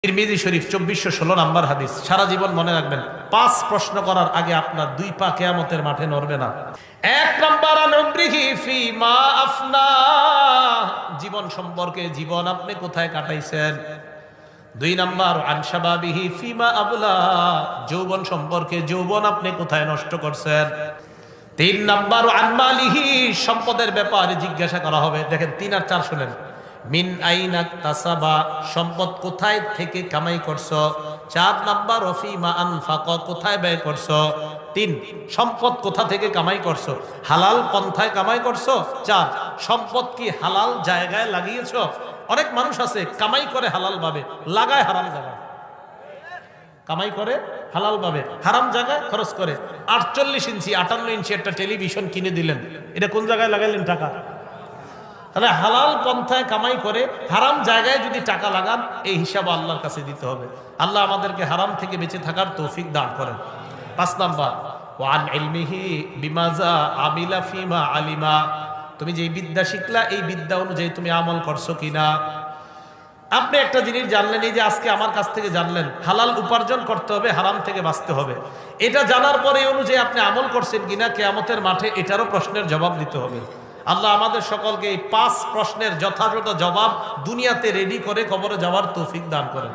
তিরমিজি শরীফ 2416 নম্বর হাদিস। সারা জীবন মনে রাখবেন, 5 প্রশ্ন করার আগে আপনার 2 পা কিয়ামতের মাঠে নড়বে না। 1 নম্বর আনউমরিহি ফিমা আফনা, জীবন সম্পর্কে, জীবন আপনি কোথায় কাটাইছেন। 2 নম্বর আনশাবাবিহি ফিমা আবলা, যৌবন সম্পর্কে, যৌবন আপনি কোথায় নষ্ট করছেন। 3 নম্বর আনমালিহি, সম্পদের ব্যাপারে জিজ্ঞাসা করা হবে। দেখেন 3 আর 4 শুনেন। মিন আইনা তাসাবা, সম্পদ কোথায় থেকে কামাই করছো। 4 নাম্বার ওফিমা আনফাক, কোথায় ব্যয় করছো। 3 সম্পদ কোথা থেকে কামাই করছো, হালাল পন্থায় কামাই করছো। 4 সম্পদ কি হালাল জায়গায় লাগিয়েছো। অনেক মানুষ আছে কামাই করে হালাল ভাবে, লাগায় হারাম জায়গায়। কামাই করে হালাল ভাবে, হারাম জায়গায় খরচ করে। 48 ইঞ্চি 58 ইঞ্চি একটা টেলিভিশন কিনে দিলেন, এটা কোন জায়গায় লাগাইলেন টাকা। তাহলে হালাল পন্থায় কামাই করে হারাম জায়গায় যদি টাকা লাগান, এই হিসাব আল্লাহর কাছে দিতে হবে। আল্লাহ আমাদেরকে হারাম থেকে বেঁচে থাকার তৌফিক দান করেন। 5 নাম্বার ওয়ান ইলমিহি বিমাজা আমিলা ফিমা আলিমা, তুমি যে বিদ্যা শিখলা এই বিদ্যা অনুযায়ী তুমি আমল করছো কিনা। আপনি একটা জিনিস জানলেন, এই যে আজকে আমার কাছ থেকে জানলেন, হালাল উপার্জন করতে হবে, হারাম থেকে বাঁচতে হবে। এটা জানার পরে অনুযায়ী আপনি আমল করছেন কিনা, কিয়ামতের মাঠে এটারও প্রশ্নের জবাব দিতে হবে। আল্লাহ আমাদের সকলকে এই 5 প্রশ্নের যথাযথ জবাব দুনিয়াতে রেডি করে কবরে যাওয়ার তৌফিক দান করেন।